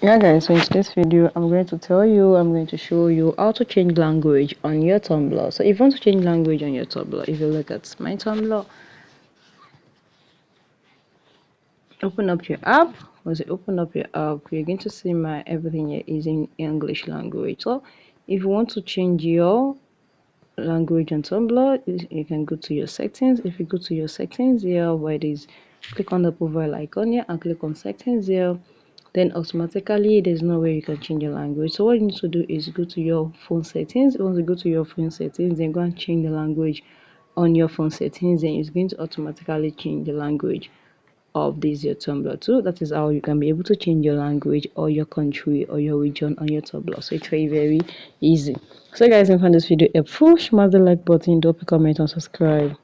Yeah guys, so in today's video I'm going to show you how to change language on your Tumblr. So if you want to change language on your Tumblr, if you look at my Tumblr, open up your app. Once you open up your app, you're going to see my everything here is in English language. So if you want to change your language on Tumblr, you can go to your settings. If you go to your settings here, where it is, click on the profile icon here and click on settings here. Then automatically there's no way you can change your language. So what you need to do is go to your phone settings. Once you go to your phone settings, then go and change the language on your phone settings, then it's going to automatically change the language of this your Tumblr too. That is how you can be able to change your language or your country or your region on your Tumblr. So it's very easy. So guys, if you found this video helpful, smash the like button, drop a comment and subscribe.